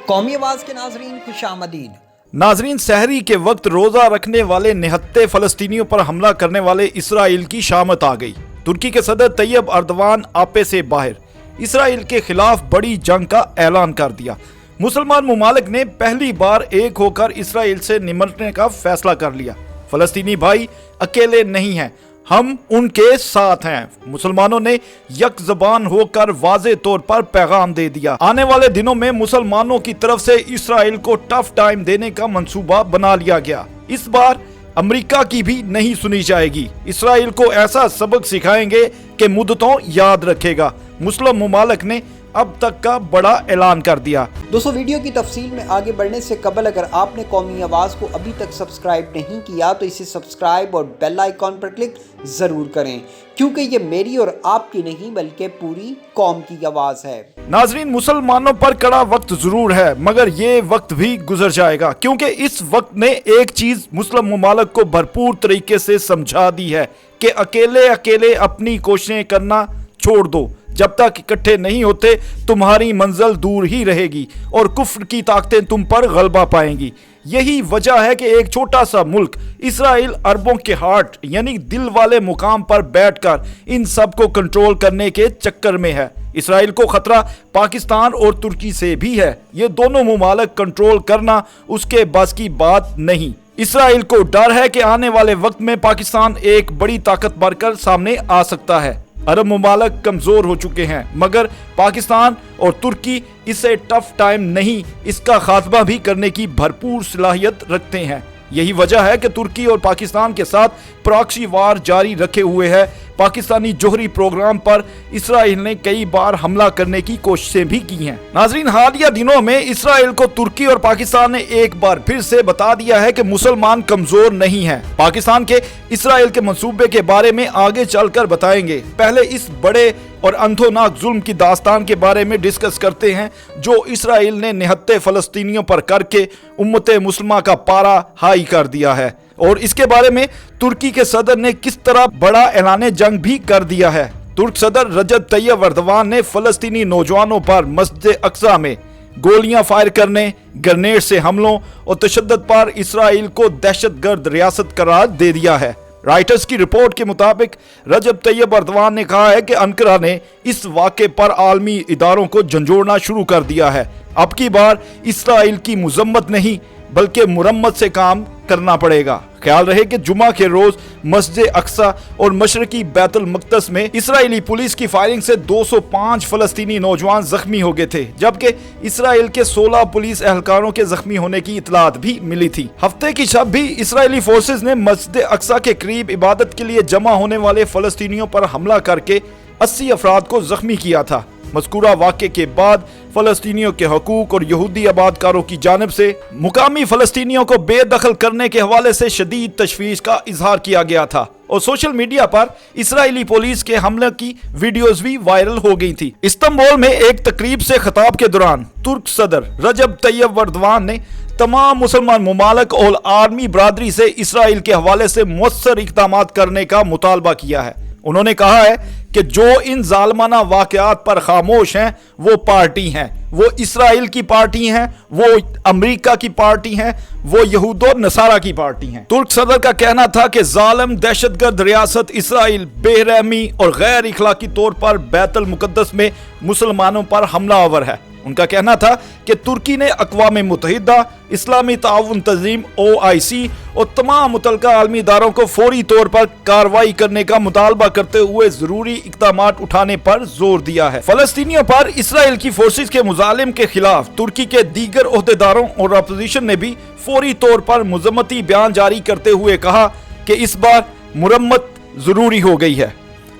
कौमी आवाज के नाजरीन खुशामदीद। नाजरीन, सहरी के वक्त रोजा रखने वाले निहत्ते फलस्तीनियों पर हमला करने वाले इसराइल की शामत आ गई। तुर्की के सदर तैयब अर्दवान आपे से बाहर इसराइल के खिलाफ बड़ी जंग का ऐलान कर दिया। मुसलमान मुमालिक ने पहली बार एक होकर इसराइल से निमटने का फैसला कर लिया। फलस्तीनी भाई अकेले नहीं हैं, हम उनके साथ हैं। मुसलमानों ने यक ज़बान होकर वाज़े तौर पर पैगाम दे दिया। आने वाले दिनों में मुसलमानों की तरफ से इसराइल को टफ टाइम देने का मंसूबा बना लिया गया। इस बार अमेरिका की भी नहीं सुनी जाएगी। इसराइल को ऐसा सबक सिखाएंगे कि मुद्दतों याद रखेगा। मुस्लिम मुमालिक ने अब तक का बड़ा ऐलान कर दिया। दोस्तों, वीडियो की तफसील में आगे बढ़ने से कबल अगर आपने कौमी आवाज़ को अभी तक सब्सक्राइब नहीं किया तो इसे सब्सक्राइब और बेल आइकॉन पर क्लिक ज़रूर करें, क्योंकि ये मेरी और आपकी नहीं बल्कि पूरी कौम की आवाज़ है। नाजरीन, मुसलमानों पर कड़ा वक्त जरूर है, मगर ये वक्त भी गुजर जाएगा, क्योंकि इस वक्त ने एक चीज़ मुस्लिम मुमालिक को भरपूर तरीके से समझा दी है कि अकेले अकेले अपनी कोशिशें करना छोड़ दो। जब तक इकट्ठे नहीं होते तुम्हारी मंजिल दूर ही रहेगी और कुफ्र की ताकतें तुम पर गलबा पाएंगी। यही वजह है कि एक छोटा सा मुल्क इसराइल अरबों के हार्ट यानी दिल वाले मुकाम पर बैठकर इन सब को कंट्रोल करने के चक्कर में है। इसराइल को खतरा पाकिस्तान और तुर्की से भी है। ये दोनों मुमालिक कंट्रोल करना उसके बस की बात नहीं। इसराइल को डर है कि आने वाले वक्त में पाकिस्तान एक बड़ी ताकत बनकर सामने आ सकता है। अरब मुमालिक कमज़ोर हो चुके हैं, मगर पाकिस्तान और तुर्की इससे टफ टाइम नहीं, इसका खात्मा भी करने की भरपूर सलाहियत रखते हैं। यही वजह है कि तुर्की और पाकिस्तान के साथ प्रॉक्सी वार जारी रखे हुए है। पाकिस्तानी जोहरी प्रोग्राम पर इसराइल ने कई बार हमला करने की कोशिशें भी की हैं। नाजरीन, हालिया दिनों में इसराइल को तुर्की और पाकिस्तान ने एक बार फिर से बता दिया है कि मुसलमान कमजोर नहीं हैं। पाकिस्तान के इसराइल के मंसूबे के बारे में आगे चलकर बताएंगे। पहले इस बड़े और अंधोनाक जुल्म की दास्तान के बारे में डिस्कस करते हैं जो इसराइल ने निहत्ते फलस्तीनियों पर करके उम्मत मुस्लिमा का पारा हाई कर दिया है, और इसके बारे में तुर्की के सदर ने किस तरह बड़ा ऐलान जंग भी कर दिया है। तुर्क सदर रजब तैयब अर्दवान ने फलस्तीनी नौजवानों पर मस्जिद अक्सा में गोलियां फायर करने, ग्रेनेड से हमलों और तशद्दुद पर इसराइल को दहशतगर्द रियासत करार दे दिया है। राइटर्स की रिपोर्ट के मुताबिक रजब तैयब अर्दवान ने कहा है कि अंकारा ने इस वाक़े पर आलमी इदारों को झंझोड़ना शुरू कर दिया है। अब की बार इसराइल की मजम्मत नहीं बल्कि मुरम्मत से काम करना पड़ेगा। ख्याल रहे कि जुमा के रोज मस्जिद अक्सा और मशरकी बैतुल मक़दस में इसराइली पुलिस की फायरिंग से 205 फलस्तीनी नौजवान जख्मी हो गए थे, जबकि इसराइल के 16 पुलिस एहलकारों के जख्मी होने की इतलात भी मिली थी। हफ्ते की शब भी इसराइली फोर्सेज ने मस्जिद अक्सा के करीब इबादत के लिए जमा होने वाले फलस्तीनियों पर हमला करके 80 अफराद को जख्मी किया था। मज़कूरा वाक़े के बाद फलस्तीनियों के हकूक और यहूदी आबादकारों की जानिब से मुकामी फलस्तीनियों को बेदखल करने के हवाले से शदीद तशवीश का इजहार किया गया था, और सोशल मीडिया पर इसराइली पुलिस के हमले की वीडियोस भी वायरल हो गई थी। इस्तांबुल में एक तकरीब से खिताब के दौरान तुर्क सदर रजब तैयब अर्दवान ने तमाम मुसलमान मुमालिक और आर्मी बरादरी से इसराइल के हवाले से मुअस्सर इक़दाम करने का मुतालबा किया है। उन्होंने कहा है कि जो इन जालमाना वाक़यात पर खामोश हैं वो पार्टी हैं, वो इसराइल की पार्टी हैं, वो अमेरिका की पार्टी हैं, वो यहूद और नसारा की पार्टी हैं। तुर्क सदर का कहना था कि जालिम दहशतगर्द रियासत इसराइल बेरहमी और गैर इखलाकी तौर पर बैतुल मुक़द्दस में मुसलमानों पर हमला आवर है। उनका कहना था कि तुर्की ने अक़वाम मुत्तहिदा, इस्लामी ताउन तंजीम OIC और तमाम मुतल्लिका आलमी इदारों को फौरी तौर पर कार्रवाई करने का मुतालबा करते हुए जरूरी इक़दाम उठाने पर जोर दिया है। फलस्तीनियों पर इसराइल की फोर्सेज के मुजालिम के खिलाफ तुर्की के दीगर ओहदेदारों और अपोजिशन ने भी फौरी तौर पर मजम्मती बयान जारी करते हुए कहा कि इस बार मुरम्मत जरूरी हो गई है।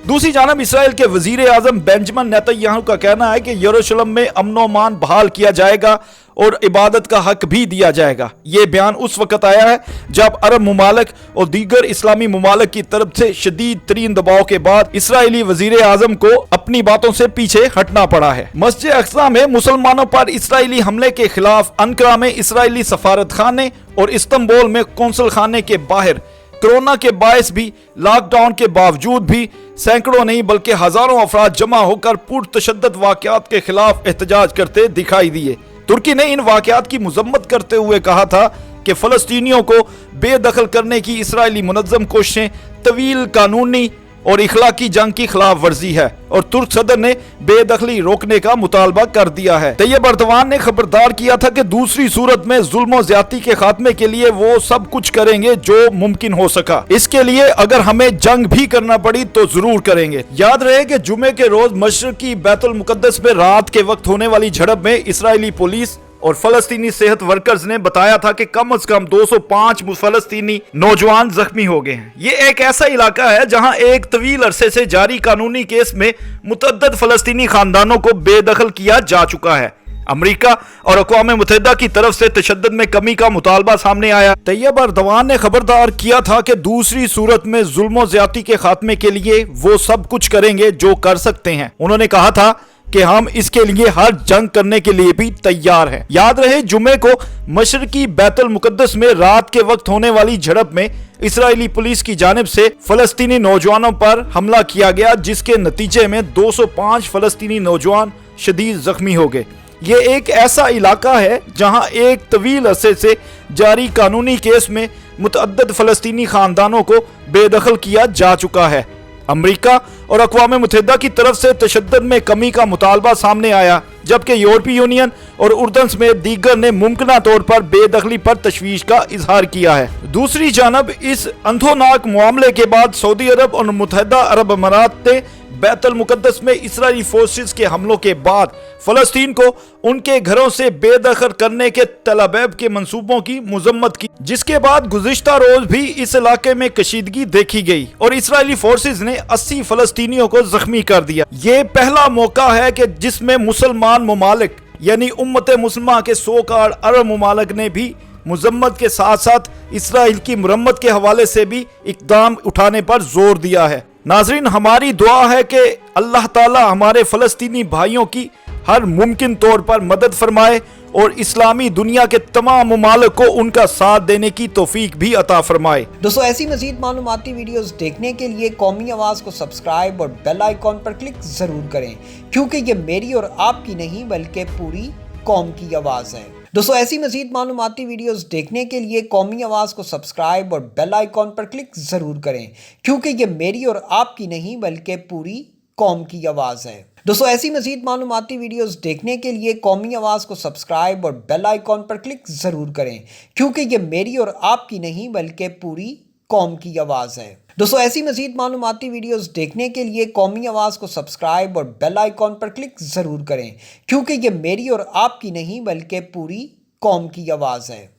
दूसरी जानब इसराइल के वजीर आजम बेंजामिन नेतन्याहू का कहना है कि यरूशलेम में अमन व अमान बहाल किया जाएगा और इबादत का हक भी दिया जाएगा। ये बयान उस वक्त आया है जब अरब मुमालिक और दीगर इस्लामी मुमालिक की तरफ से शदीद तरीन दबाव के बाद इसराइली वजीर आजम को अपनी बातों से पीछे हटना पड़ा है। मस्जिद अक्सा में मुसलमानों पर इसराइली हमले के खिलाफ अंकारा में इसराइली सफारत खाने और इस्तांबुल में कौंसल खाने के बाहर कोरोना के बायस भी लॉकडाउन के बावजूद भी सैकड़ों नहीं बल्कि हजारों अफराद जमा होकर पुरतशद्दुद वाक़यात के खिलाफ एहतजाज करते दिखाई दिए। तुर्की ने इन वाकयात की मजम्मत करते हुए कहा था कि फलस्तीनियों को बेदखल करने की इस्राएली मुनज़्ज़म कोशिशें तवील कानूनी और इखलाकी जंग की खिलाफ वर्जी है और तुर्क सदर ने बेदखली रोकने का मुतालबा कर दिया है। तैयब अर्दवान ने खबरदार किया था कि दूसरी सूरत में जुल्म और ज्यादती के खात्मे के लिए वो सब कुछ करेंगे जो मुमकिन हो सका। इसके लिए अगर हमें जंग भी करना पड़ी तो जरूर करेंगे। याद रहे कि जुमे के रोज मशरकी बैतुल मुकद्दस में रात के वक्त होने वाली झड़प में इस्राएली पुलिस और फलस्तीनी सेहत वर्कर्स ने बताया था कि कम से कम 205 फलस्तीनी नौजवान जख्मी हो गए हैं। ये एक ऐसा इलाका है जहां एक तवील अरसे से जारी कानूनी केस में मुतअद्दिद फलस्तीनी खानदानों को बेदखल किया जा चुका है। अमेरिका और अक़वाम मुत्तहिदा की तरफ से तशद्दुद में कमी का मुतालबा सामने आया। तैयब अर्दवान ने खबरदार किया था कि दूसरी सूरत में जुल्म और ज्यादती के खात्मे के लिए वो सब कुछ करेंगे जो कर सकते हैं। उन्होंने कहा था कि हम इसके लिए हर जंग करने के लिए भी तैयार हैं। याद रहे जुमे को मशरकी बैतुल मुकद्दस में रात के वक्त होने वाली झड़प में इस्राएली पुलिस की जानिब से फलस्तीनी नौजवानों पर हमला किया गया, जिसके नतीजे में 205 फलस्तीनी नौजवान शदीद जख्मी हो गए। ये एक ऐसा इलाका है जहां एक तवील अरसे से जारी कानूनी केस में मुतअद्दिद फलस्तीनी खानदानों को बेदखल किया जा चुका है। अमेरिका और अक़वाम मुत्तहिदा की तरफ से तशद्दुद में कमी का मुतालबा सामने आया, जबकि यूरोपीय यूनियन और उर्दन समेत दीगर ने मुमकिना तौर पर बेदखली पर तशवीश का इजहार किया है। दूसरी जानब इस अंधोनाक मामले के बाद सऊदी अरब और मुत्तहिदा अरब अमारात ने बैतुल मुकद्दस में इस्राएली फोर्सेस के हमलों के बाद फलस्तीन को उनके घरों से बेदखल करने के तलबैब के मंसूबों की मजम्मत की, जिसके बाद गुज़िश्ता रोज भी इस इलाके में कशीदगी देखी गई और इस्राएली फोर्सेस ने 80 फलस्तीनियों को जख्मी कर दिया। ये पहला मौका है कि जिसमें मुसलमान ममालिक यानी उम्मत मुस्लिमा के सोकाल अरब ममालिक ने भी मजम्मत के साथ साथ इसराइल की मुरम्मत के हवाले से भी इक़दाम उठाने पर जोर दिया है। नाज़रीन, हमारी दुआ है कि अल्लाह ताला हमारे फ़लस्तीनी भाइयों की हर मुमकिन तौर पर मदद फरमाए और इस्लामी दुनिया के तमाम ममालिक को उनका साथ देने की तौफीक भी अता फरमाए। दोस्तों, ऐसी मज़ीद मालूमाती वीडियोस देखने के लिए कौमी आवाज़ को सब्सक्राइब और बेल आइकॉन पर क्लिक ज़रूर करें, क्योंकि ये मेरी और आपकी नहीं बल्कि पूरी कौम की आवाज़ है। दोस्तों, ऐसी मज़ीद मालूमाती वीडियोस देखने के लिए कौमी आवाज़ को सब्सक्राइब और बेल आइकॉन पर क्लिक ज़रूर करें, क्योंकि ये मेरी और आपकी नहीं बल्कि पूरी कौम की आवाज़ है। दोस्तों, ऐसी मज़ीद मालूमाती वीडियोस देखने के लिए कौमी आवाज़ को सब्सक्राइब और बेल आइकॉन पर क्लिक ज़रूर करें, क्योंकि ये मेरी और आपकी नहीं बल्कि पूरी कौम की आवाज़ है। दोस्तों, ऐसी मज़ीद मालूमाती वीडियोस देखने के लिए कौमी आवाज़ को सब्सक्राइब और बेल आइकॉन पर क्लिक ज़रूर करें, क्योंकि ये मेरी और आपकी नहीं बल्कि पूरी कौम की आवाज़ है।